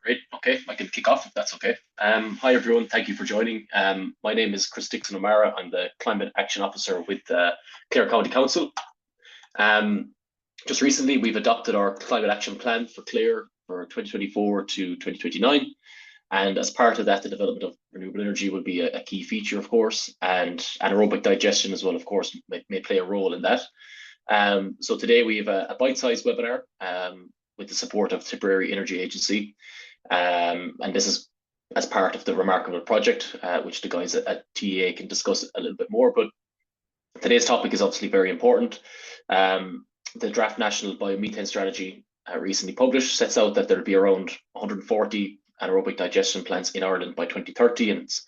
Great. Okay, I can kick off if that's okay. Hi everyone, thank you for joining. My name is Chris Dixon O'Mara. I'm the Climate Action Officer with Clare County Council. Um, just recently, we've adopted our Climate Action Plan for Clare for 2024 to 2029. And as part of that, the development of renewable energy will be a key feature, of course, and anaerobic digestion as well, of course, may play a role in that. So today we have a bite-sized webinar with the support of Tipperary Energy Agency. And this is as part of the Remarkable project, which the guys at TEA can discuss a little bit more. But today's topic is obviously very important. The draft national biomethane strategy recently published sets out that there'll be around 140 anaerobic digestion plants in Ireland by 2030, and it's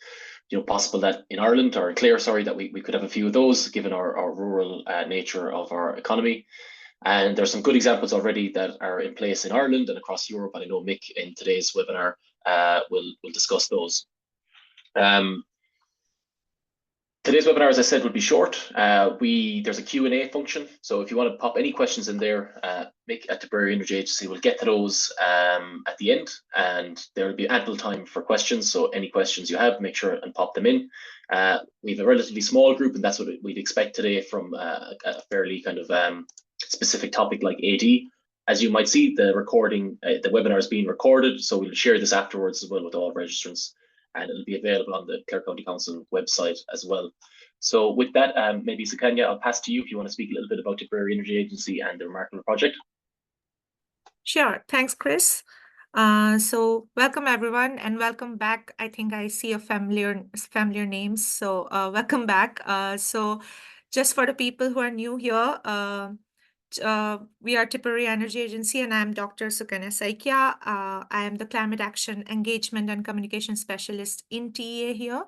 possible that in Ireland, or in Clare, sorry, that we could have a few of those given our rural nature of our economy. And there's some good examples already that are in place in Ireland and across Europe. And I know Mick in today's webinar will discuss those. Today's webinar, as I said, will be short. There's a Q&A function. So if you want to pop any questions in there, Mick at Tipperary Energy Agency will get to those at the end. And there will be ample time for questions. So any questions you have, make sure and pop them in. We have a relatively small group, and that's what we'd expect today from a fairly kind of specific topic like AD. As you might see, the webinar is being recorded, so we'll share this afterwards as well with all registrants, and it'll be available on the Clare County Council website as well. So with that, maybe Sukanya, I'll pass to you if you want to speak a little bit about Tipperary Energy Agency and the Remarkable project. Sure, thanks, Chris. So welcome everyone, and welcome back. I think I see a familiar names, so welcome back. So just for the people who are new here, we are Tipperary Energy Agency, and I'm Dr. Sukanya Saikia. I am the Climate Action Engagement and Communication Specialist in TEA here.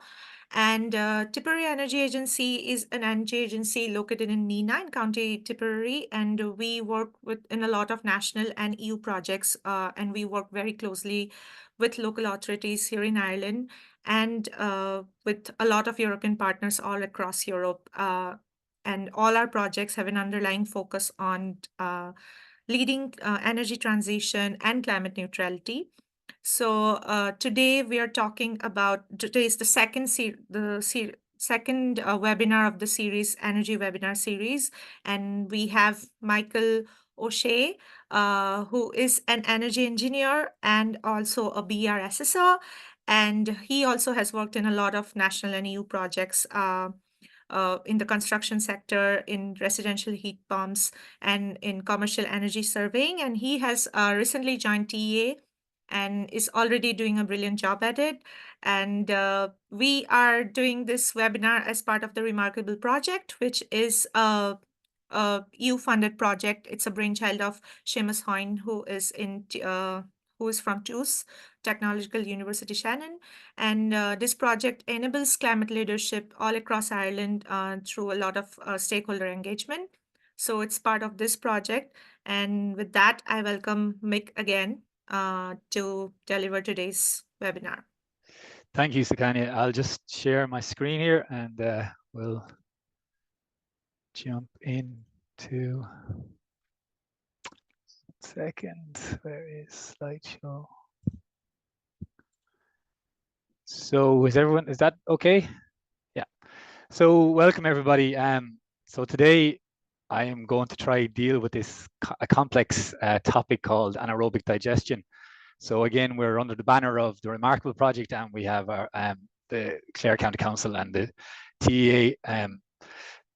And Tipperary Energy Agency is an energy agency located in Neenah in County Tipperary, and we work in a lot of national and EU projects, and we work very closely with local authorities here in Ireland and with a lot of European partners all across Europe. And all our projects have an underlying focus on leading energy transition and climate neutrality. So today we are talking about, today is the second webinar of the series, Energy Webinar Series. And we have Michael O'Shea, who is an energy engineer and also a BR assessor. And he also has worked in a lot of national and EU projects in the construction sector, in residential heat pumps, and in commercial energy surveying. And he has recently joined TEA and is already doing a brilliant job at it. And we are doing this webinar as part of the Remarkable project, which is a EU-funded project. It's a brainchild of Seamus Hoyne, who is from TUS, Technological University Shannon. And this project enables climate leadership all across Ireland through a lot of stakeholder engagement. So it's part of this project. And with that, I welcome Mick again to deliver today's webinar. Thank you, Sukanya. I'll just share my screen here and we'll jump into second. Where is slideshow? So is that okay? Yeah. So welcome everybody. So today I am going to try deal with this complex topic called anaerobic digestion. So again, we're under the banner of the Remarkable project, and we have our the Clare County Council and the TEA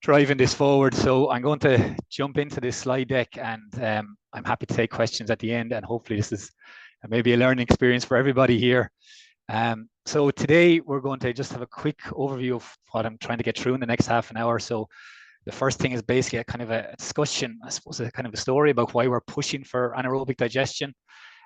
driving this forward. So I'm going to jump into this slide deck, and I'm happy to take questions at the end, and hopefully this is maybe a learning experience for everybody here. So today we're going to just have a quick overview of what I'm trying to get through in the next half an hour. So the first thing is basically a kind of a discussion, I suppose, a kind of a story about why we're pushing for anaerobic digestion.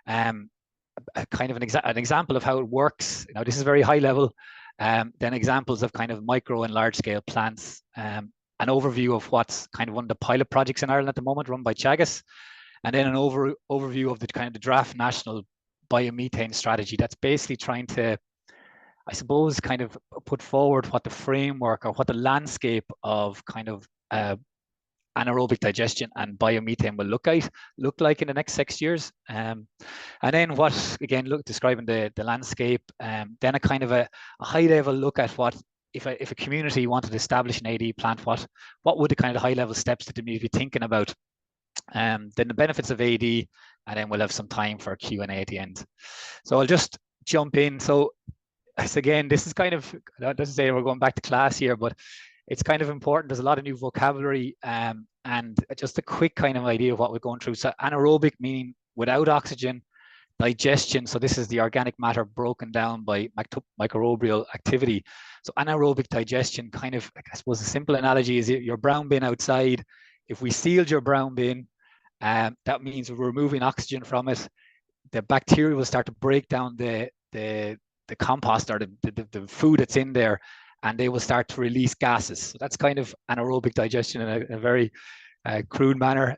A kind of an example of how it works. Now, this is very high level. Then examples of kind of micro and large scale plants. An overview of what's kind of one of the pilot projects in Ireland at the moment, run by Teagasc. And then an overview of the kind of the draft national biomethane strategy that's basically trying to, I suppose, kind of put forward what the framework or what the landscape of kind of anaerobic digestion and biomethane will look like in the next 6 years. And then what, again, describing the landscape, then a kind of a high level look at what, if a community wanted to establish an AD plant, what would the kind of high level steps that they need to be thinking about? Then the benefits of AD, and then we'll have some time for Q&A at the end. So I'll just jump in. So again, this is kind of, not to say we're going back to class here, but it's kind of important. There's a lot of new vocabulary, and just a quick kind of idea of what we're going through. So anaerobic meaning without oxygen, digestion. So this is the organic matter broken down by microbial activity. So anaerobic digestion, kind of, I suppose the simple analogy is your brown bin outside. If we sealed your brown bin, that means we're removing oxygen from it. The bacteria will start to break down the compost or the food that's in there, and they will start to release gases. So that's kind of anaerobic digestion in a very crude manner.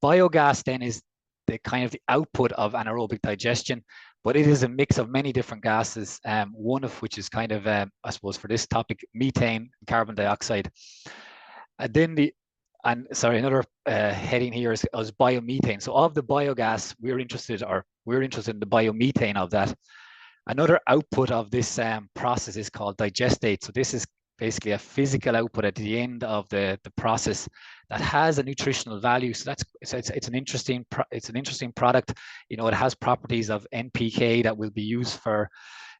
Biogas then is the kind of the output of anaerobic digestion, but it is a mix of many different gases, one of which is kind of, I suppose for this topic, methane, carbon dioxide. And then another heading here is biomethane. So of the biogas, we're interested in the biomethane of that. Another output of this process is called digestate. So this is basically a physical output at the end of the process that has a nutritional value. So it's an interesting product. You know, it has properties of NPK that will be used for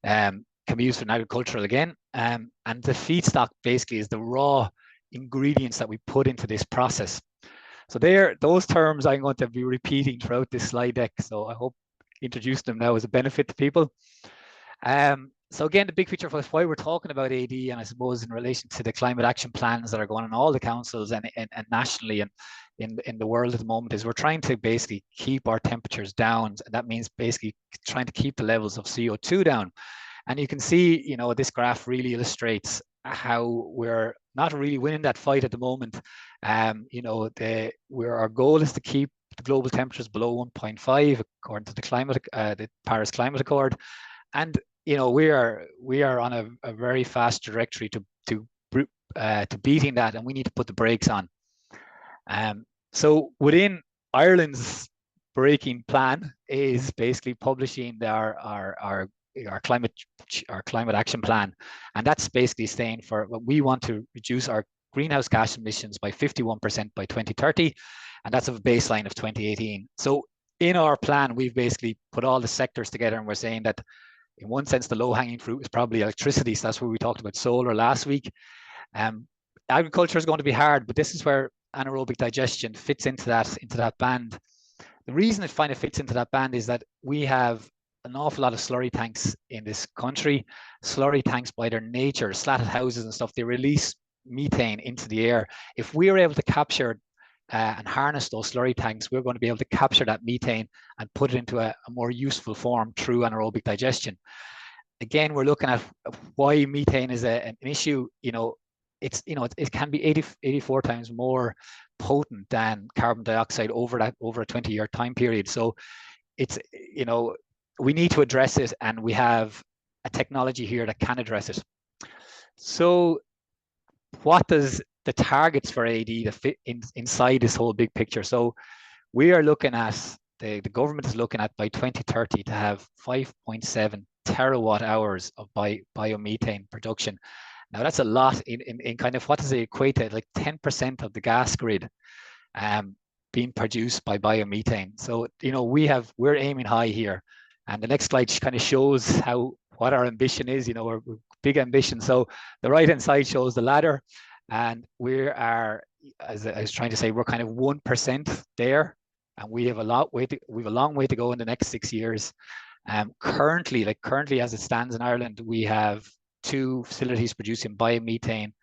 can be used for agricultural again. And the feedstock basically is the raw ingredients that we put into this process. So those terms I'm going to be repeating throughout this slide deck. So I hope introduce them now as a benefit to people. So again, the big picture of why we're talking about AD, and I suppose in relation to the climate action plans that are going on in all the councils and nationally and in the world at the moment, is we're trying to basically keep our temperatures down. And that means basically trying to keep the levels of CO2 down. And you can see, you know, this graph really illustrates how we're not really winning that fight at the moment. You know, our goal is to keep the global temperatures below 1.5 according to the Paris Climate Accord. And you know, we are on a very fast trajectory to beating that, and we need to put the brakes on. So within Ireland's braking plan is basically publishing our climate action plan, and that's basically saying we want to reduce our greenhouse gas emissions by 51% by 2030, and that's a baseline of 2018. So in our plan, we've basically put all the sectors together, and we're saying that in one sense, the low-hanging fruit is probably electricity. So that's where we talked about solar last week. Agriculture is going to be hard, but this is where anaerobic digestion fits into that band. The reason it kind of fits into that band is that we have an awful lot of slurry tanks in this country. Slurry tanks, by their nature, slatted houses and stuff, they release methane into the air. If we are able to capture and harness those slurry tanks, we're going to be able to capture that methane and put it into a more useful form through anaerobic digestion. Again, we're looking at why methane is an issue. You know, it can be 84 times more potent than carbon dioxide over a 20-year time period. So it's, you know, we need to address it, and we have a technology here that can address it. So what does the targets for AD to fit inside this whole big picture? So we are looking at, the government is looking at by 2030 to have 5.7 terawatt hours of biomethane production. Now that's a lot in kind of, what does it equate to? Like 10% of the gas grid being produced by biomethane. So, you know, we're aiming high here. And the next slide kind of shows what our ambition is. You know, we're big ambition. So the right-hand side shows the ladder. And we are, as I was trying to say, we're kind of 1% there, and we have a long way to go in the next 6 years. Currently as it stands in Ireland, we have 2 facilities producing biomethane,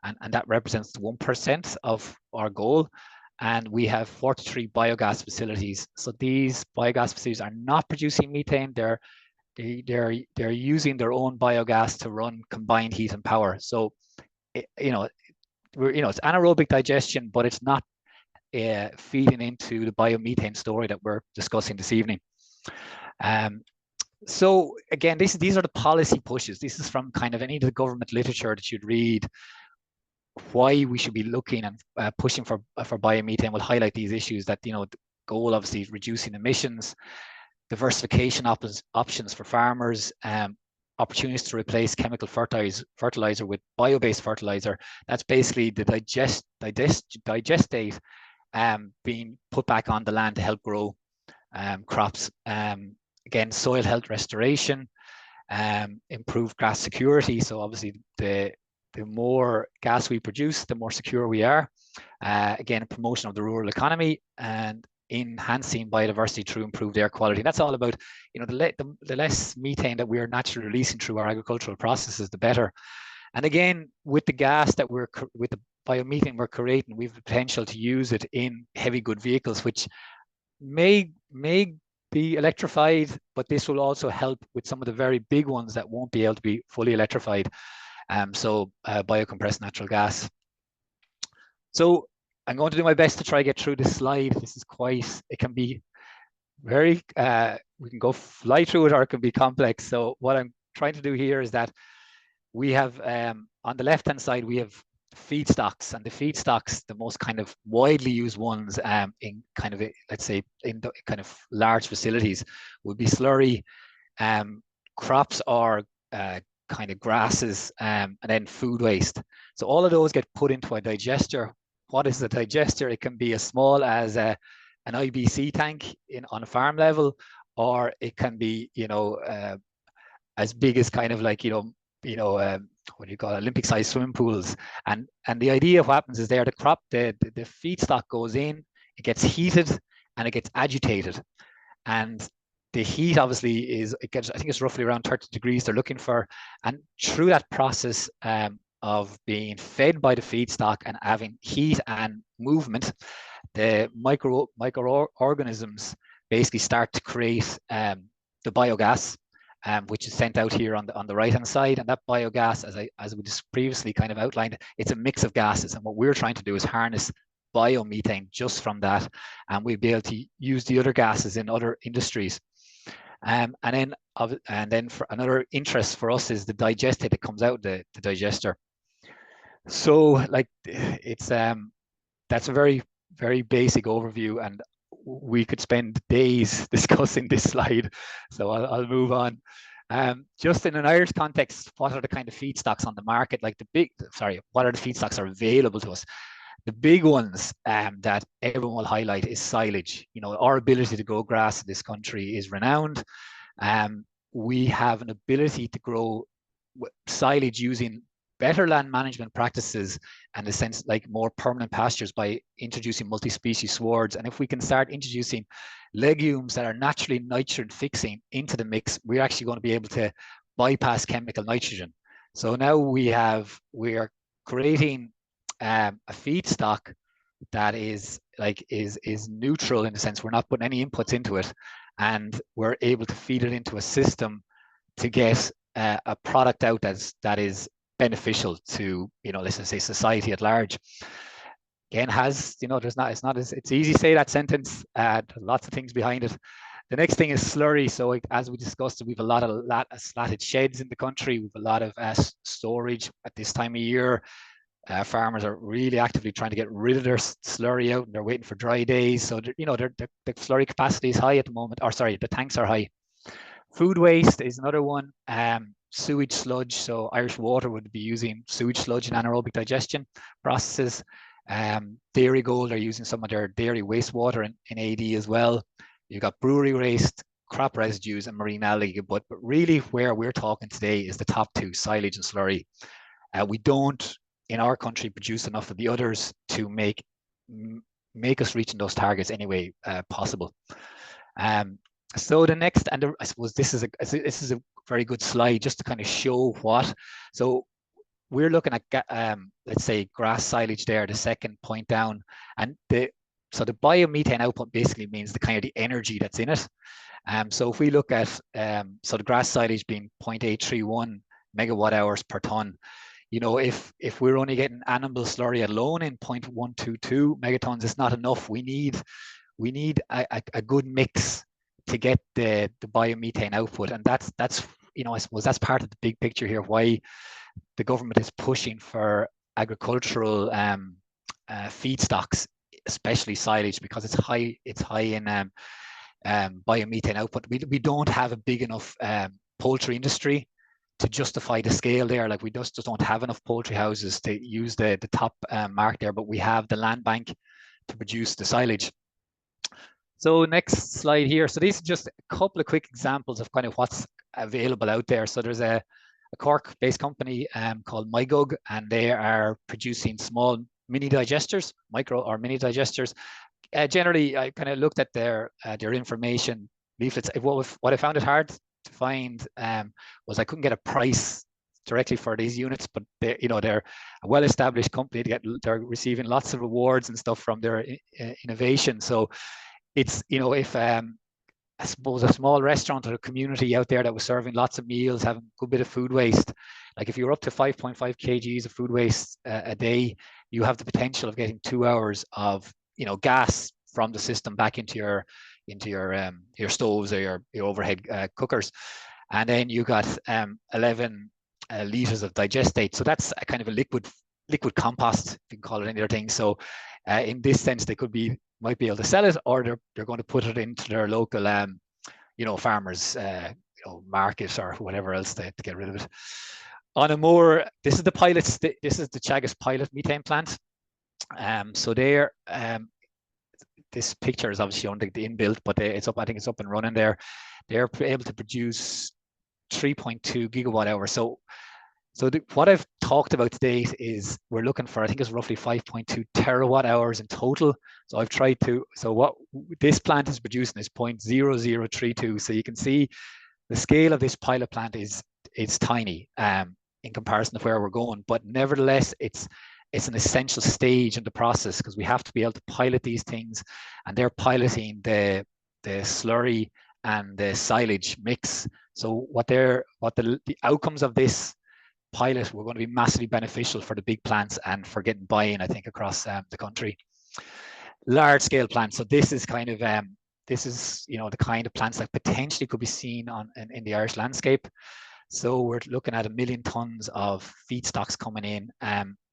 and that represents 1% of our goal. And we have 43 biogas facilities. So these biogas facilities are not producing methane; they're using their own biogas to run combined heat and power. So, you know, it's anaerobic digestion, but it's not feeding into the biomethane story that we're discussing this evening. So again, these are the policy pushes. This is from kind of any of the government literature that you'd read. why we should be looking and pushing for biomethane. We'll highlight these issues that, you know, the goal obviously is reducing emissions, diversification options for farmers, opportunities to replace chemical fertilizer with bio-based fertilizer. That's basically the digestate being put back on the land to help grow crops. Again, soil health restoration, improved gas security. So obviously the more gas we produce, the more secure we are. Again, promotion of the rural economy and enhancing biodiversity through improved air quality. That's all about, you know, the less methane that we're naturally releasing through our agricultural processes, the better. And again, with the gas that with the biomethane we're creating, we have the potential to use it in heavy good vehicles, which may be electrified, but this will also help with some of the very big ones that won't be able to be fully electrified. So biocompressed natural gas. So I'm going to do my best to try to get through this slide. This is it can be very, we can go fly through it, or it can be complex. So what I'm trying to do here is that we have, on the left-hand side, we have feedstocks, and the feedstocks, the most kind of widely used ones in kind of, let's say, in the kind of large facilities would be slurry, crops, or kind of grasses, and then food waste. So all of those get put into a digester. What is a digester? It can be as small as an IBC tank on a farm level, or it can be, you know, as big as kind of like, what do you call it, Olympic-sized swimming pools. And the idea of what happens is there, the feedstock goes in, it gets heated, and it gets agitated. And the heat obviously I think it's roughly around 30 degrees they're looking for. And through that process of being fed by the feedstock and having heat and movement, the microorganisms basically start to create the biogas, which is sent out here on the right hand side. And that biogas, as we just previously kind of outlined, it's a mix of gases. And what we're trying to do is harness biomethane just from that, and we'll be able to use the other gases in other industries. And then for another interest for us is the digestate that comes out the digester. So like it's that's a very, very basic overview, and we could spend days discussing this slide, so I'll move on. Just in an Irish context, what are the kind of feedstocks on the market? Like what are the feedstocks that are available to us? The big ones that everyone will highlight is silage. You know, our ability to grow grass in this country is renowned. We have an ability to grow silage using better land management practices, and in a sense like more permanent pastures, by introducing multi-species swards. And if we can start introducing legumes that are naturally nitrogen fixing into the mix, we're actually going to be able to bypass chemical nitrogen. So now we are creating a feedstock that is neutral, in the sense we're not putting any inputs into it, and we're able to feed it into a system to get a product out that is beneficial to, let's just say, society at large. Again, it's easy to say that sentence. There's lots of things behind it. The next thing is slurry. So as we discussed, we have a lot of slatted sheds in the country. We have a lot of storage at this time of year. Farmers are really actively trying to get rid of their slurry out, and they're waiting for dry days. So the slurry capacity is high at the moment, or sorry, the tanks are high. Food waste is another one. Sewage sludge. So Irish Water would be using sewage sludge in anaerobic digestion processes. Dairy Gold are using some of their dairy wastewater in AD as well. You've got brewery waste, crop residues, and marine algae. But really where we're talking today is the top two, silage and slurry. We don't, in our country, produce enough of the others to make us reaching those targets any way possible. So the next, and I suppose this is a very good slide just to kind of show what. So we're looking at, let's say, grass silage there, the second point down, and so the biomethane output basically means the kind of the energy that's in it. So if we look at, so the grass silage being 0.831 megawatt hours per ton, if we're only getting animal slurry alone in 0.122 megatons, it's not enough. We need a good mix to get the biomethane output, and that's I suppose that's part of the big picture here, why the government is pushing for agricultural feedstocks, especially silage, because it's high in biomethane output. We don't have a big enough poultry industry to justify the scale there. Like we just don't have enough poultry houses to use the top mark there, but we have the land bank to produce the silage. So next slide here. So these are just a couple of quick examples of kind of what's available out there. So there's a Cork-based company called MyGug, and they are producing small mini digesters, micro or mini digesters. Generally, I kind of looked at their information leaflets. What I found it hard to find was I couldn't get a price directly for these units, but they're a well-established company. They're receiving lots of rewards and stuff from their innovation. So it's, if I suppose a small restaurant or a community out there that was serving lots of meals, having a good bit of food waste, like if you're up to 5.5 kgs of food waste a day, you have the potential of getting 2 hours of gas from the system back into your stoves or your overhead cookers, and then you got 11 liters of digestate. So that's a kind of a liquid compost, if you can call it any other thing. So in this sense, they might be able to sell it, or they're going to put it into their local farmers market or whatever else to get rid of it. On a more, this is the pilots. This is the Teagasc pilot methane plant. So there, this picture is obviously on the inbuilt, but it's up. I think it's up and running there. They're able to produce 3.2 gigawatt hours. So what I've talked about today is we're looking for, I think it's roughly 5.2 terawatt hours in total. So I've tried to, so what this plant is producing is 0.0032. So you can see the scale of this pilot plant is tiny in comparison to where we're going, but nevertheless, it's an essential stage in the process, because we have to be able to pilot these things, and they're piloting the slurry and the silage mix. So what the outcomes of this pilot were going to be massively beneficial for the big plants and for getting buy-in, I think, across the country. Large scale plants. So this is kind of the kind of plants that potentially could be seen in the Irish landscape. So we're looking at 1 million tons of feedstocks coming in.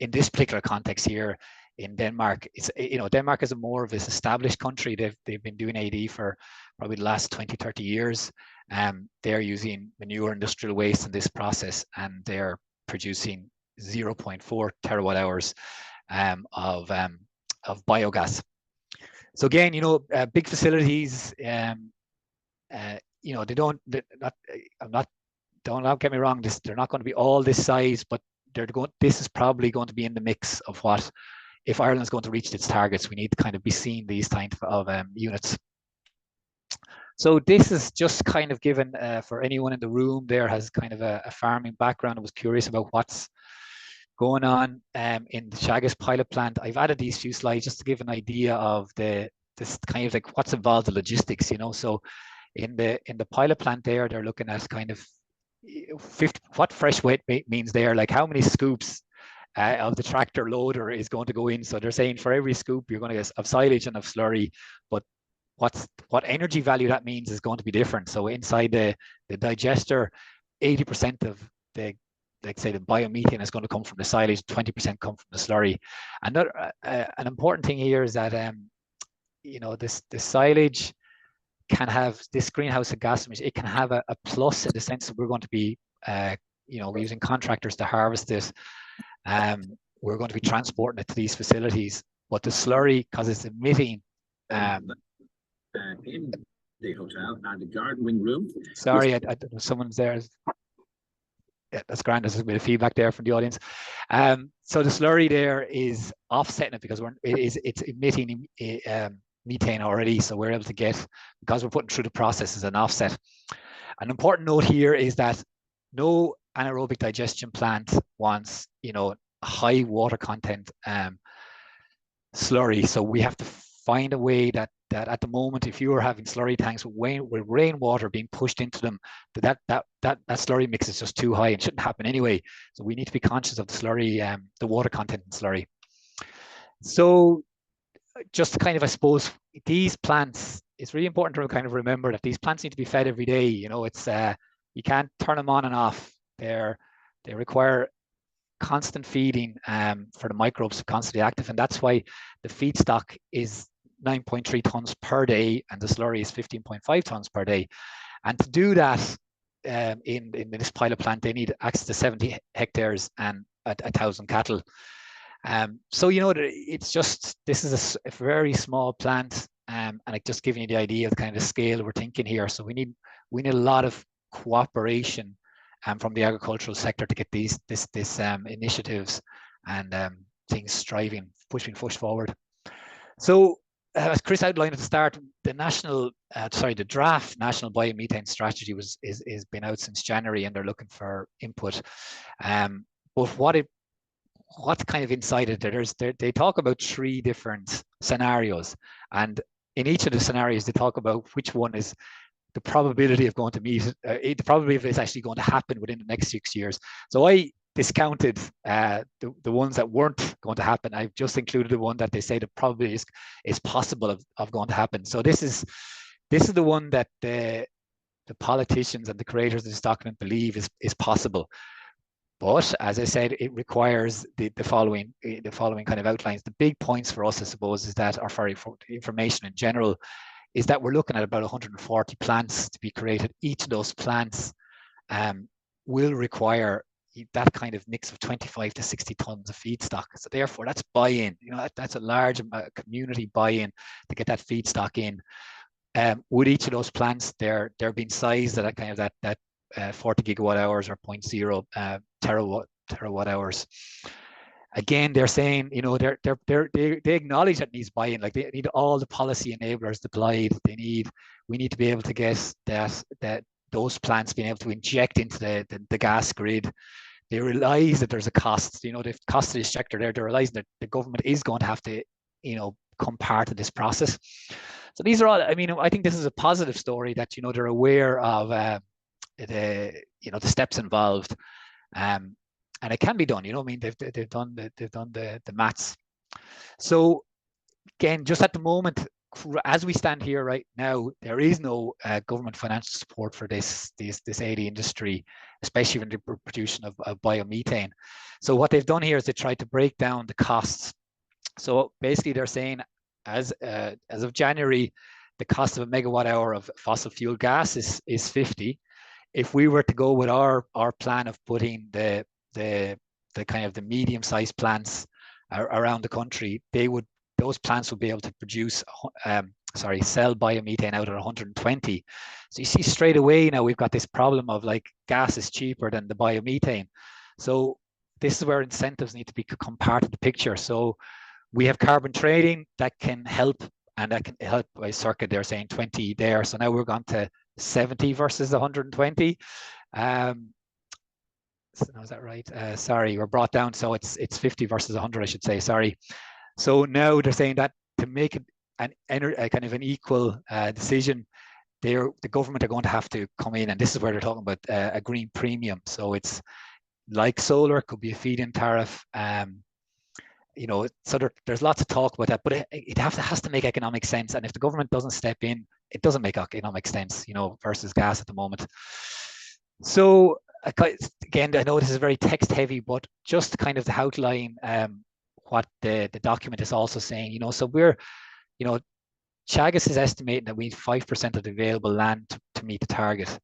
In this particular context here in Denmark, Denmark is more of this established country. They've been doing AD for probably the last 20-30 years. They're using manure industrial waste in this process, and they're producing 0.4 terawatt hours of biogas. So again, big facilities. Don't get me wrong. They're not going to be all this size, but this is probably going to be in the mix of what, if Ireland's going to reach its targets, we need to kind of be seeing these kinds of units. So this is just kind of given for anyone in the room there has kind of a farming background and was curious about what's going on in the Teagasc pilot plant. I've added these few slides just to give an idea of this kind of like what's involved in logistics. So in the pilot plant there, they're looking at kind of what fresh weight means there, like how many scoops of the tractor loader is going to go in. So they're saying for every scoop you're going to get of silage and of slurry, but what energy value that means is going to be different. So inside the digester, 80% of the, like say, the biomethane is going to come from the silage, 20% come from the slurry. And an important thing here is that the silage can have this greenhouse gas emission. It can have a plus in the sense that we're going to be using contractors to harvest this. We're going to be transporting it to these facilities, but the slurry, because it's emitting in the hotel and the garden wing room. Sorry, someone's there. Yeah, that's grand. There's a bit of feedback there from the audience. So the slurry there is offsetting it because it's emitting methane already. So we're able to get, because we're putting through the process as an offset. An important note here is that no anaerobic digestion plant wants, a high water content slurry. So we have to find a way that at the moment, if you are having slurry tanks with rainwater being pushed into them, that slurry mix is just too high and shouldn't happen anyway. So we need to be conscious of the slurry, the water content in slurry. So just to kind of, I suppose, these plants, it's really important to kind of remember that these plants need to be fed every day. It's you can't turn them on and off. They require constant feeding for the microbes constantly active, and that's why the feedstock is 9.3 tons per day and the slurry is 15.5 tons per day. And to do that in this pilot plant, they need access to 70 hectares and 1,000 cattle. So, you know, it's just, this is a very small plant, and it just giving you the idea of the kind of scale we're thinking here. So we need a lot of cooperation from the agricultural sector to get these initiatives and things striving, pushing forward. So as Chris outlined at the start, the the draft national biomethane strategy is been out since January, and they're looking for input. But what's kind of inside it, they talk about 3 different scenarios, and in each of the scenarios they talk about which one is the probability of going to meet, the probability of it's actually going to happen within the next 6 years. So I discounted the ones that weren't going to happen. I've just included the one that they say the probability is possible of going to happen. So this is the one that the politicians and the creators of this document believe is possible. But as I said, it requires the following kind of outlines. The big points for us, I suppose, is that, or for information in general, is that we're looking at about 140 plants to be created. Each of those plants will require that kind of mix of 25 to 60 tons of feedstock. So therefore, that's buy-in. You know, that's a large community buy-in to get that feedstock in. With each of those plants, they're being sized at that kind of that 40 gigawatt hours or 0.0 terawatt hours. Again, they're saying, you know, they acknowledge that needs buy-in. Like, they need all the policy enablers deployed. We need to be able to get that those plants being able to inject into the gas grid. They realize that there's a cost. You know, the cost of this sector there. They're realizing that the government is going to have to, you know, become part of this process. So these are all. I mean, I think this is a positive story that, you know, they're aware of the steps involved. And it can be done, you know. I mean, they've done the maths. So again, just at the moment, as we stand here right now, there is no government financial support for this 80 industry, especially in the production of biomethane. So what they've done here is they tried to break down the costs. So basically, they're saying as of January, the cost of a megawatt hour of fossil fuel gas is 50. If we were to go with our plan of putting the kind of the medium-sized plants around the country, those plants would be able to produce sell biomethane out at 120. So you see straight away now we've got this problem of, like, gas is cheaper than the biomethane. So this is where incentives need to become part of the picture. So we have carbon trading that can help, and that can help by circa, they're saying 20 there. So now we're gone to 70 versus 120. So now, is that right? Sorry, we're brought down. So it's 50 versus 100, I should say. Sorry. So now they're saying that to make it a kind of an equal decision, the government are going to have to come in, and this is where they're talking about a green premium. So it's like solar, it could be a feed-in tariff. You know, so there's lots of talk about that, but it has to make economic sense. And if the government doesn't step in, it doesn't make economic sense, you know, versus gas at the moment. So again, I know this is very text heavy, but just kind of to outline what the document is also saying, you know. So we're, you know, Teagasc is estimating that we need 5% of the available land to meet the target.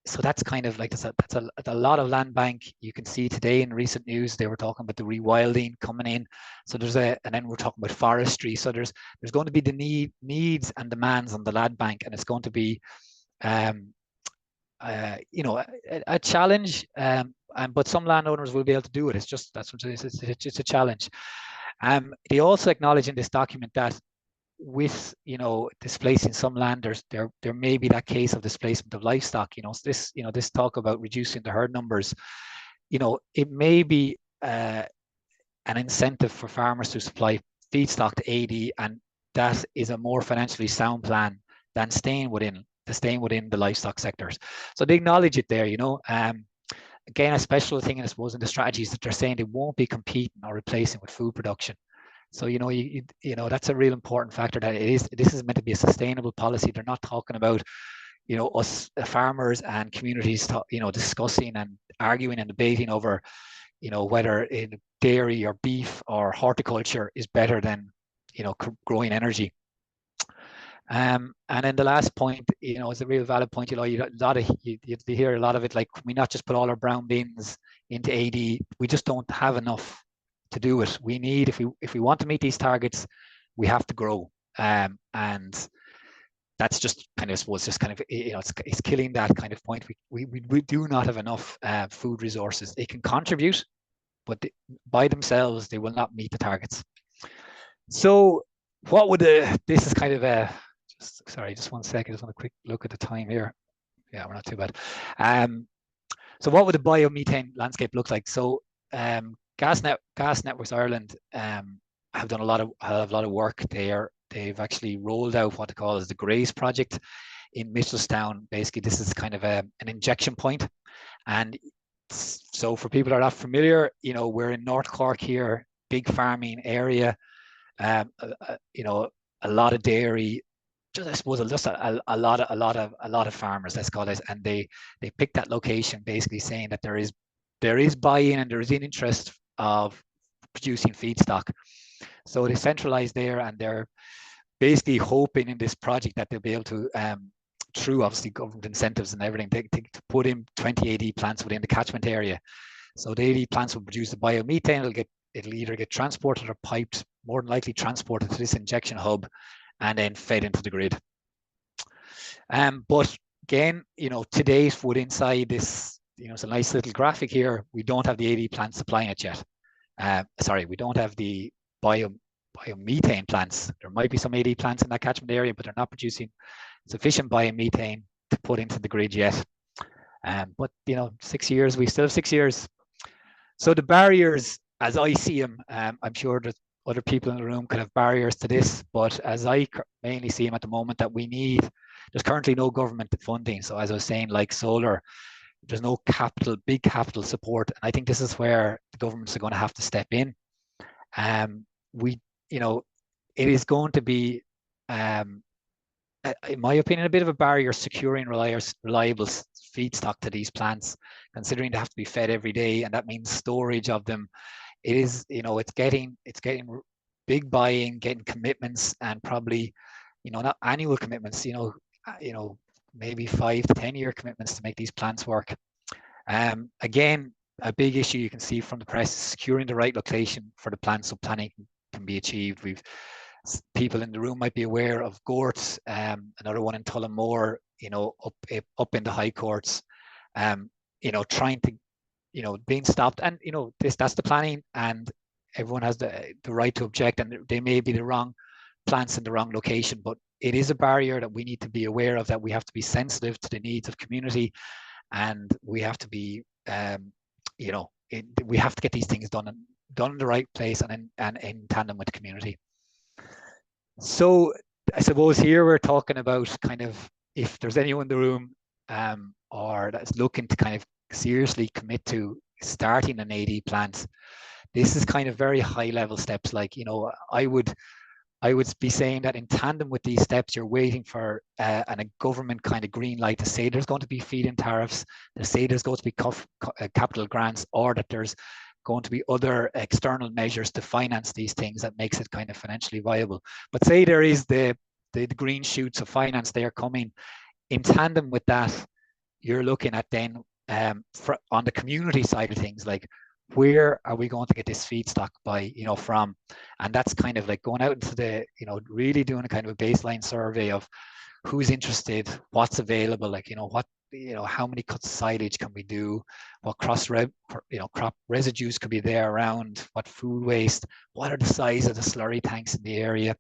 So that's kind of like, that's a lot of land bank. You can see today in recent news, they were talking about the rewilding coming in. So and then we're talking about forestry. So there's going to be the needs and demands on the land bank, and it's going to be, you know, a challenge. But some landowners will be able to do it. It's just, that's what it is. It's a challenge. They also acknowledge in this document that with, you know, displacing some land, there may be that case of displacement of livestock. You know, this talk about reducing the herd numbers, you know, it may be an incentive for farmers to supply feedstock to AD, and that is a more financially sound plan than staying within the livestock sectors. So they acknowledge it there, you know. Again, a special thing, I suppose, in the strategies that they're saying they won't be competing or replacing with food production. So, you know, you know, that's a real important factor, that this is meant to be a sustainable policy. They're not talking about, you know, us farmers and communities, you know, discussing and arguing and debating over, you know, whether in dairy or beef or horticulture is better than, you know, growing energy. And then the last point, you know, is a real valid point. You know, you hear a lot of it, like, we not just put all our brown beans into AD. We just don't have enough to do it. We need, if we want to meet these targets, we have to grow. And that's just kind of, I suppose, just kind of, you know, it's killing that kind of point. We do not have enough food resources. They can contribute, but by themselves, they will not meet the targets. So what would this is kind of a, sorry, just 1 second. Just want a quick look at the time here. Yeah, we're not too bad. So what would the biomethane landscape look like? So Gas Networks Ireland have done a lot of work there. They've actually rolled out what they call as the Grace project in Mitchelstown. Basically, this is kind of an injection point. And so for people that are not familiar, you know, we're in North Cork here, big farming area. You know, a lot of dairy, I suppose just a lot of farmers, let's call it, and they picked that location, basically saying that there is buy-in and there is an interest of producing feedstock. So they centralized there, and they're basically hoping in this project that they'll be able to, through obviously government incentives and everything, to put in 20 AD plants within the catchment area. So the AD plants will produce the biomethane. It'll either get transported or piped, more than likely transported to this injection hub, and then fed into the grid. But again, you know, to date, would inside this, you know, it's a nice little graphic here. We don't have the AD plants supplying it yet. Sorry, we don't have the biomethane plants. There might be some AD plants in that catchment area, but they're not producing sufficient biomethane to put into the grid yet. But you know, 6 years, we still have 6 years. So the barriers, as I see them, I'm sure that other people in the room could have barriers to this, but as I mainly see them at the moment, that we need, there's currently no government funding. So as I was saying, like solar, there's no big capital support. And I think this is where the governments are going to have to step in. You know, it is going to be, in my opinion, a bit of a barrier securing reliable feedstock to these plants, considering they have to be fed every day, and that means storage of them. It is, you know, it's getting big buying, getting commitments, and probably, you know, not annual commitments, you know, maybe 5 to 10 year commitments to make these plants work. Again, a big issue you can see from the press is securing the right location for the plants so planning can be achieved. People in the room might be aware of Gort, another one in Tullamore, you know, up in the high courts, you know, trying to, you know, being stopped, and you know, that's the planning, and everyone has the right to object, and they may be the wrong plants in the wrong location, but it is a barrier that we need to be aware of, that we have to be sensitive to the needs of community, and we have to be, you know, we have to get these things done in the right place and in tandem with the community. So I suppose here we're talking about kind of, if there's anyone in the room or that's looking to kind of seriously commit to starting an AD plant, this is kind of very high level steps. Like, you know, I would be saying that in tandem with these steps, you're waiting for a government kind of green light to say there's going to be feed-in tariffs, to say there's going to be capital grants, or that there's going to be other external measures to finance these things that makes it kind of financially viable. But say there is the green shoots of finance there coming. In tandem with that, you're looking at then on the community side of things, like, where are we going to get this feedstock by, you know, from? And that's kind of like going out into the, you know, really doing a kind of a baseline survey of who's interested, what's available, like, you know, what, you know, how many cuts of silage can we do, what crop residues could be there around, what food waste, what are the size of the slurry tanks in the area.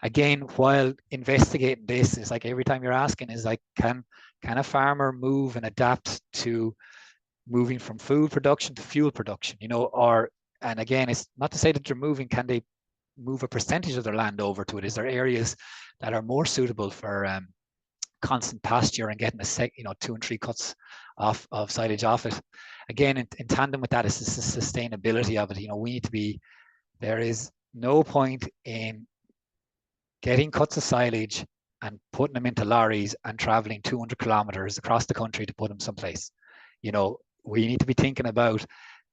Again, while investigating this, is like every time you're asking is like, can a farmer move and adapt to moving from food production to fuel production, you know, and again, it's not to say that they're moving, can they move a percentage of their land over to it? Is there areas that are more suitable for constant pasture and getting 2 and 3 cuts of silage off it? Again, in tandem with that is the sustainability of it. You know, we need to be, there is no point in getting cuts of silage and putting them into lorries and traveling 200 kilometers across the country to put them someplace. You know, we need to be thinking about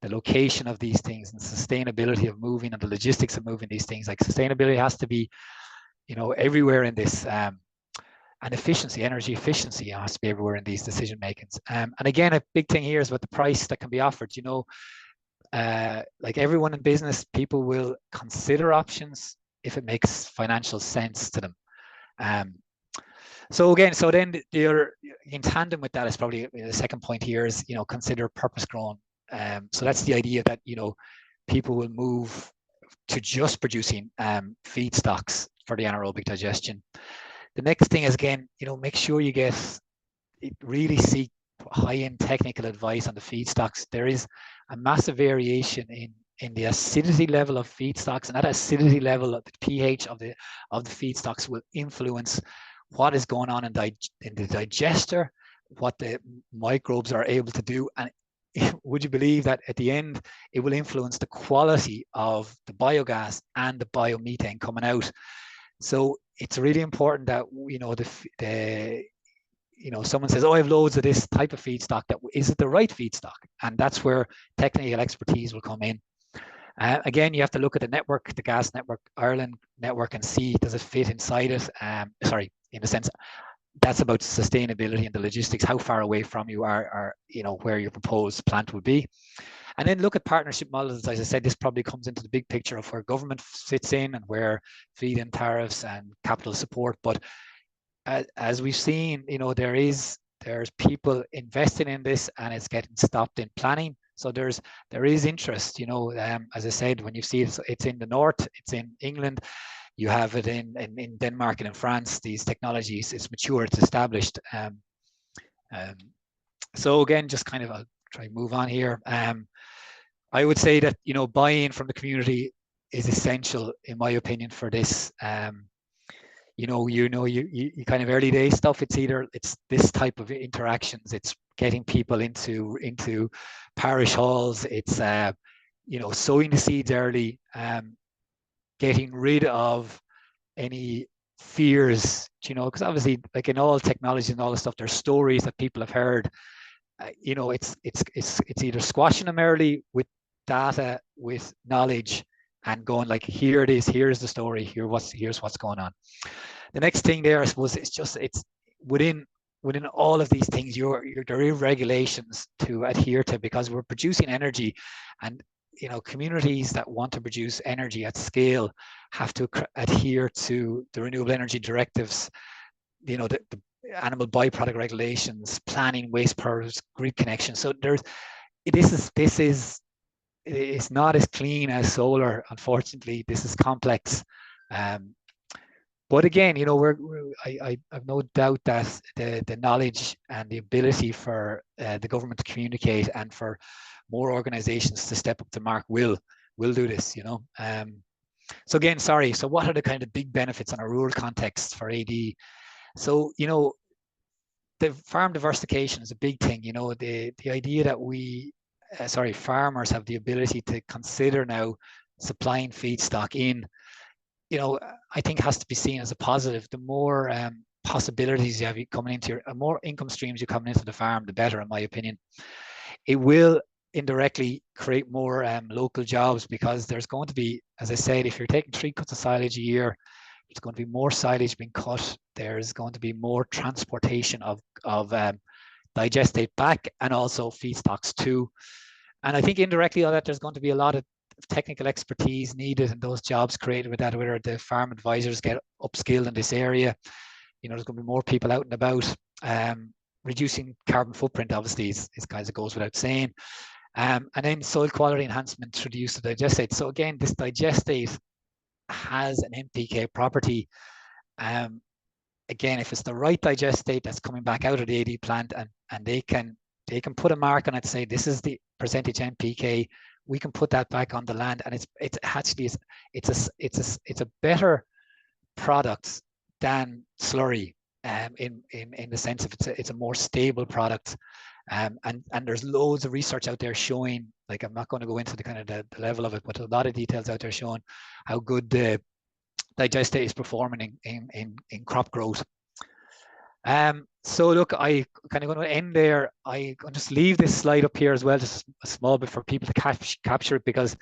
the location of these things and sustainability of moving and the logistics of moving these things. Like sustainability has to be, you know, everywhere in this, and efficiency, energy efficiency has to be everywhere in these decision makings. And again, a big thing here is about the price that can be offered. You know, like everyone in business, people will consider options if it makes financial sense to them. So again, so then you're in tandem with that is probably the second point here is, you know, consider purpose grown. So that's the idea that, you know, people will move to just producing feedstocks for the anaerobic digestion. The next thing is, again, you know, make sure you really seek high-end technical advice on the feedstocks. There is a massive variation in the acidity level of feedstocks, and that acidity level of the pH of the feedstocks will influence what is going on in the digester, what the microbes are able to do, and would you believe that at the end it will influence the quality of the biogas and the biomethane coming out. So it's really important that, you know, you know, someone says, oh, I have loads of this type of feedstock. Is it the right feedstock? And that's where technical expertise will come in. Again, you have to look at the network, the Gas Network Ireland network, and see, does it fit inside it? Sorry, in a sense, that's about sustainability and the logistics, how far away from you are you know, where your proposed plant would be. And then look at partnership models. As I said, this probably comes into the big picture of where government fits in and where feed-in tariffs and capital support. But as we've seen, you know, there's people investing in this, and it's getting stopped in planning. So there is interest, you know, as I said, when you see it's in the north, it's in England, you have it in Denmark and in France. These technologies, it's mature, it's established. So again, just kind of, I'll try to move on here. I would say that, you know, buy-in from the community is essential, in my opinion, for this. You kind of early day stuff. It's this type of interactions. It's getting people into parish halls. It's you know, sowing the seeds early, getting rid of any fears. You know, because obviously, like in all technology and all this stuff, there's stories that people have heard. You know, it's either squashing them early with data, with knowledge, and going like, here it is, here's the story, here's what's going on. The next thing there, I suppose, it's within all of these things, there are regulations to adhere to, because we're producing energy, and, you know, communities that want to produce energy at scale have to adhere to the renewable energy directives, you know, the animal byproduct regulations, planning, waste powers, grid connections. So it's not as clean as solar, unfortunately. This is complex. But again, you know, I have no doubt that the knowledge and the ability for the government to communicate and for more organizations to step up to mark will do this, you know. So again, sorry. So what are the kind of big benefits in a rural context for AD? So, you know, the farm diversification is a big thing. You know, the idea that farmers have the ability to consider now supplying feedstock in, you know, I think has to be seen as a positive. The more possibilities you have coming into the more income streams you coming into the farm, the better, in my opinion. It will indirectly create more local jobs, because there's going to be, as I said, if you're taking 3 cuts of silage a year, there's going to be more silage being cut. There's going to be more transportation of digestate back, and also feedstocks too. And I think indirectly all that, there's going to be a lot of technical expertise needed, and those jobs created with that, whether the farm advisors get upskilled in this area. You know, there's going to be more people out and about. Reducing carbon footprint, obviously, is kind of goes without saying. And then soil quality enhancement through the use of digestate. So again, this digestate has an NPK property. Again, if it's the right digestate that's coming back out of the AD plant, and they can put a mark on it, say this is the percentage NPK, we can put that back on the land, and it's actually a better product than slurry, in the sense of it's a more stable product, and there's loads of research out there showing, like, I'm not going to go into the kind of the level of it, but a lot of details out there showing how good the digestate is performing in crop growth. So look, I kind of going to end there. I will just leave this slide up here as well, just a small bit for people to capture it, because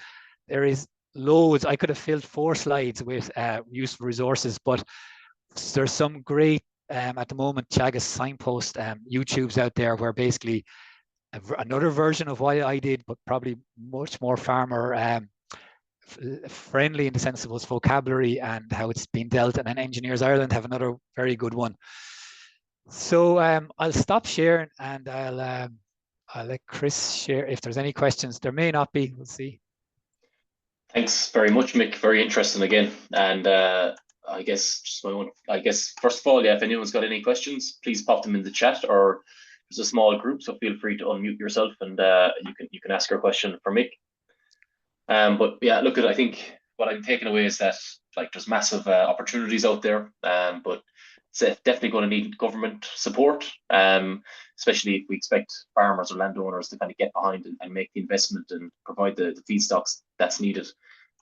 there is loads. I could have filled 4 slides with useful resources, but there's some great at the moment Teagasc signpost YouTubes out there where basically another version of what I did, but probably much more farmer friendly in the sense of its vocabulary and how it's been dealt. And then Engineers Ireland have another very good one. So I'll stop sharing and I'll let Chris share if there's any questions. There may not be. We'll see. Thanks very much, Mick. Very interesting again. And I guess just my own. I guess first of all, yeah, if anyone's got any questions, please pop them in the chat, or there's a small group, so feel free to unmute yourself and you can ask your question for Mick. But yeah, look, I think what I'm taking away is that like there's massive opportunities out there, but it's definitely going to need government support, especially if we expect farmers or landowners to kind of get behind and make the investment and provide the feedstocks that's needed.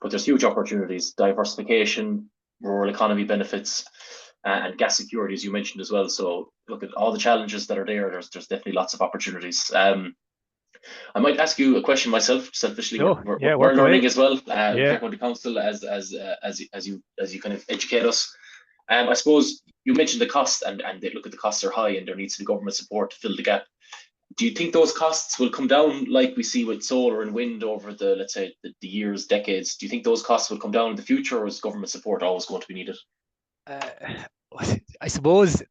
But there's huge opportunities, diversification, rural economy benefits, and gas security, as you mentioned as well. So look at all the challenges that are there. There's definitely lots of opportunities. I might ask you a question myself, selfishly. Oh, we're learning as well. Yeah. County Council, as you kind of educate us. I suppose you mentioned the cost, and they look at the costs are high, and there needs to be government support to fill the gap. Do you think those costs will come down like we see with solar and wind over the, let's say, the years, decades? Do you think those costs will come down in the future, or is government support always going to be needed? I suppose,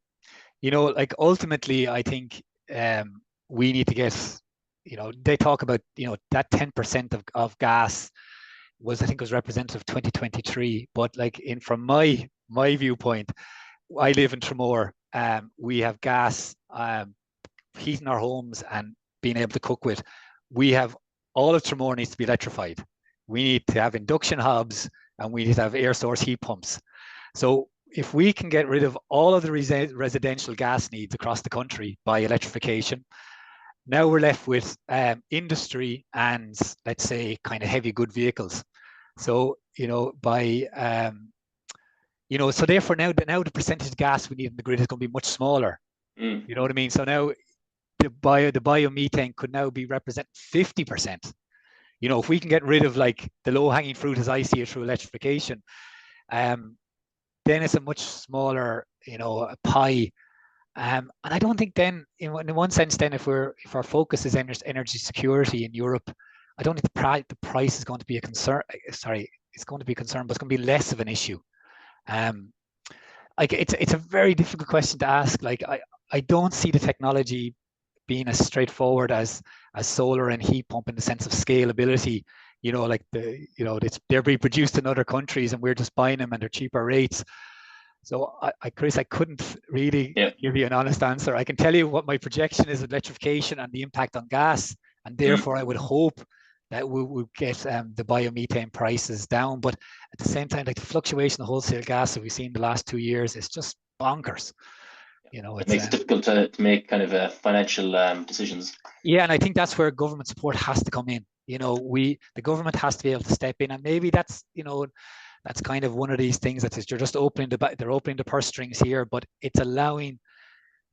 you know, like ultimately, I think we need to get, you know, they talk about, you know, that 10% of gas was, I think, was representative of 2023. But like from my viewpoint, I live in Tramore. We have gas, heating our homes and being able to cook with. We have all of Tramore needs to be electrified. We need to have induction hobs and we need to have air source heat pumps. So if we can get rid of all of the residential gas needs across the country by electrification, now we're left with industry and, let's say, kind of heavy good vehicles. So, you know, by, you know, so therefore now the percentage of gas we need in the grid is going to be much smaller. You know what I mean? So now the biomethane could now be represent 50%. You know, if we can get rid of like the low hanging fruit as I see it through electrification, then it's a much smaller, you know, pie. And I don't think then, in one sense, then if our focus is energy security in Europe, I don't think the price is going to be a concern. Sorry, it's going to be a concern, but it's going to be less of an issue. Like it's a very difficult question to ask. Like I don't see the technology being as straightforward as solar and heat pump in the sense of scalability. You know, like they're being produced in other countries and we're just buying them and they're cheaper rates. So Chris, I couldn't really give you an honest answer. I can tell you what my projection is of electrification and the impact on gas, and therefore I would hope that we will get the biomethane prices down. But at the same time, like the fluctuation of wholesale gas that we've seen the last 2 years is just bonkers. You know, it makes it difficult to make kind of financial decisions. Yeah, and I think that's where government support has to come in. You know, the government has to be able to step in, and maybe that's, you know, that's kind of one of these things that is, you're just opening they're opening the purse strings here, but it's allowing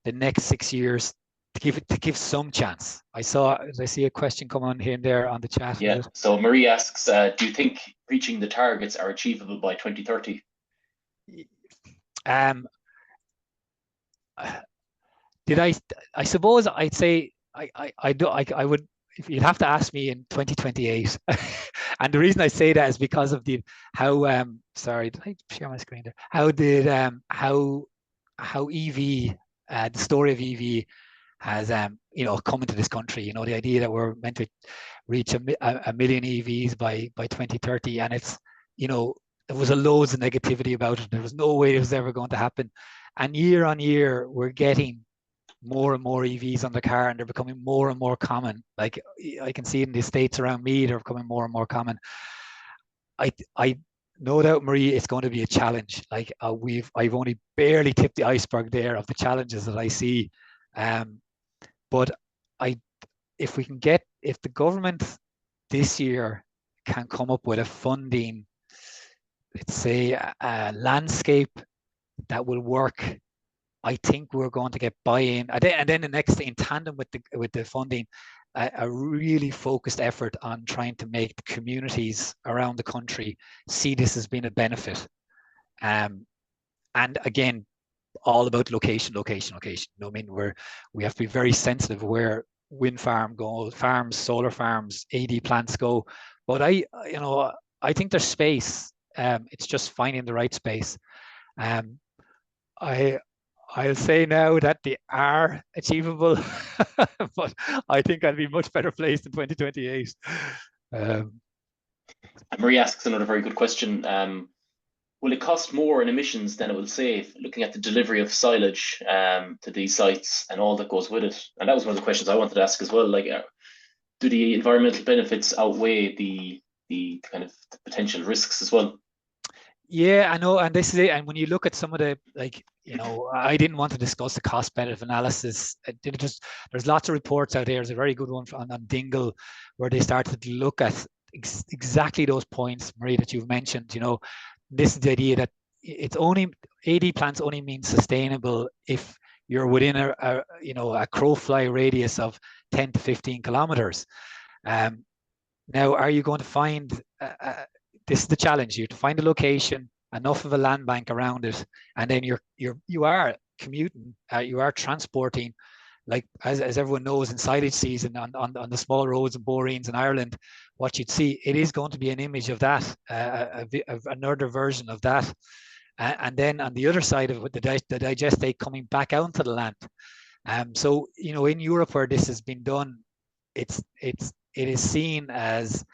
the next 6 years to give some chance. I see a question come on here and there on the chat. Yeah. So Marie asks, do you think reaching the targets are achievable by 2030? I suppose I'd say I would, if you'd have to ask me in 2028. And the reason I say that is because of sorry, did I share my screen there? How EV, the story of EV has you know, come into this country. You know, the idea that we're meant to reach a million EVs by 2030, and it's, you know, there was loads of negativity about it. There was no way it was ever going to happen. And year on year, we're getting more and more EVs on the car, and they're becoming more and more common. Like I can see in the States around me, they're becoming more and more common. I no doubt, Marie, it's going to be a challenge. Like I've only barely tipped the iceberg there of the challenges that I see. But if the government this year can come up with a funding, let's say a landscape that will work I think we're going to get buy-in, and then the next thing, in tandem with the funding, a really focused effort on trying to make the communities around the country see this as being a benefit. And again, all about location. I mean, we have to be very sensitive where wind farms, solar farms, AD plants go. But I think there's space. It's just finding the right space. I'll say now that they are achievable, but I think I'll be much better placed in 2028. Marie asks another very good question. Will it cost more in emissions than it will save, looking at the delivery of silage to these sites and all that goes with it? And that was one of the questions I wanted to ask as well. Like, do the environmental benefits outweigh the kind of the potential risks as well? Yeah, I know, and this is it. And when you look at some of the, like, I didn't want to discuss the cost-benefit analysis. There's lots of reports out there. There's a very good one on Dingle, where they started to look at exactly those points, Marie, that you've mentioned. This is the idea that it's only AD plants only mean sustainable if you're within a crow fly radius of 10 to 15 kilometers. Now, are you going to find? This is the challenge. You have to find a location, enough of a land bank around it, and then you are commuting, you are transporting, like as everyone knows, in silage season on the small roads and boreens in Ireland, what you'd see, it is going to be an image of that, another version of that, and then on the other side of it, the digestate coming back out into the land. So in Europe where this has been done, it is seen as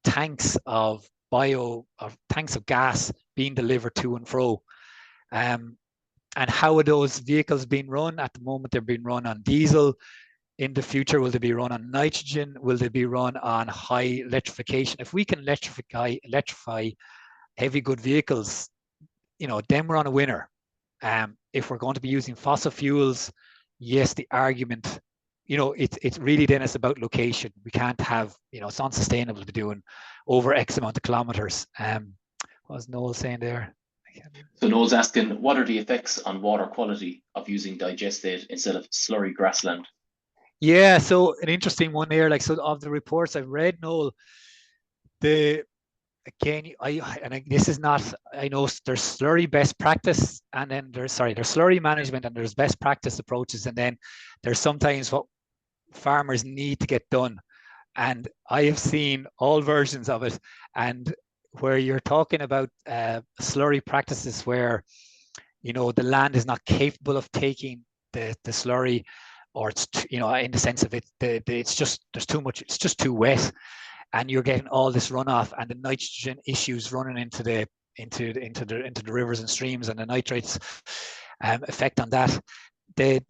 tanks of tanks of gas being delivered to and fro. And how are those vehicles being run? At the moment, they're being run on diesel. In the future, will they be run on nitrogen? Will they be run on high electrification? If we can electrify heavy good vehicles, then we're on a winner. If we're going to be using fossil fuels, yes, the argument, it's really then it's about location. We can't have, it's unsustainable to be doing over X amount of kilometers. What was Noel saying there? So Noel's asking, what are the effects on water quality of using digestate instead of slurry grassland? Yeah, so an interesting one there. Like, so of the reports I've read, Noel, this is not, I know there's slurry best practice, and then there's slurry management, and there's best practice approaches, and then there's sometimes what farmers need to get done. And I have seen all versions of it. And where you're talking about slurry practices where, the land is not capable of taking the slurry, or it's, in the sense of it's just, there's too much, it's just too wet, and you're getting all this runoff and the nitrogen issues running into the rivers and streams, and the nitrates effect on that. The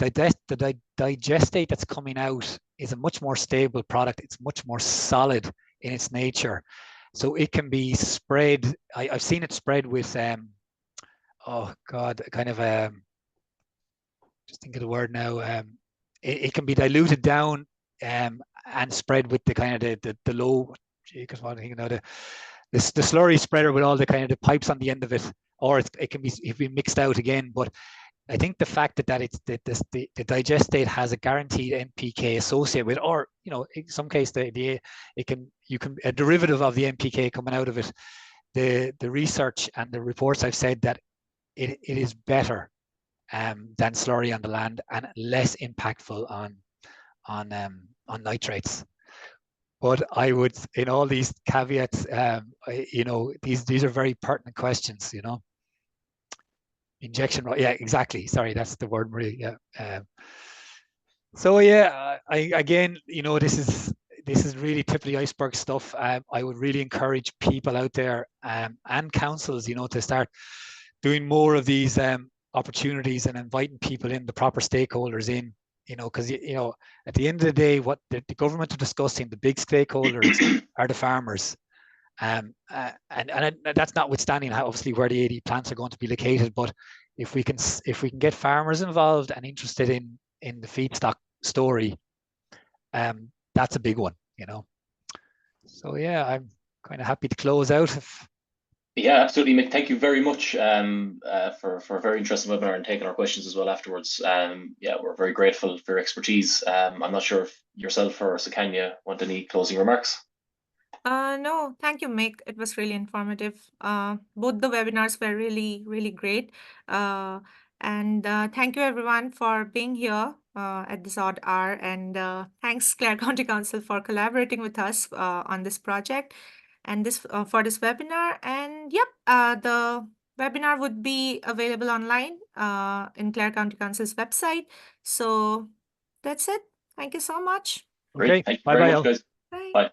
digestate that's coming out is a much more stable product. It's much more solid in its nature, so it can be spread. I've seen it spread with just think of the word now. It can be diluted down and spread with the kind of the low. Because what I'm thinking now, the slurry spreader with all the kind of the pipes on the end of it, or it can be mixed out again. But I think the fact that it's the digestate has a guaranteed NPK associated with, or in some case a derivative of the NPK coming out of it. The research and the reports I've said that it is better than slurry on the land and less impactful on nitrates. But I would, in all these caveats, these are very pertinent questions. Injection, yeah, exactly. Sorry, that's the word, Marie. Yeah. So yeah, again, this is really tip of the iceberg stuff. I would really encourage people out there and councils, to start doing more of these opportunities and inviting people in, the proper stakeholders in. Because at the end of the day, what the government are discussing, the big stakeholders are the farmers. And that's notwithstanding obviously where the AD plants are going to be located. But if we can get farmers involved and interested in the feedstock story, that's a big one. So yeah, I'm kind of happy to close out. Yeah, absolutely, Mick. Thank you very much for a very interesting webinar and taking our questions as well afterwards. Yeah, we're very grateful for your expertise. I'm not sure if yourself or Sukanya want any closing remarks. No, thank you, Mick. It was really informative. Both the webinars were really, really great. And thank you, everyone, for being here at this odd hour. And thanks, Clare County Council, for collaborating with us on this project and this for this webinar. And yep, the webinar would be available online in Clare County Council's website. So that's it. Thank you so much. Great. Okay, Thank you bye very bye. much, guys. Bye. Bye.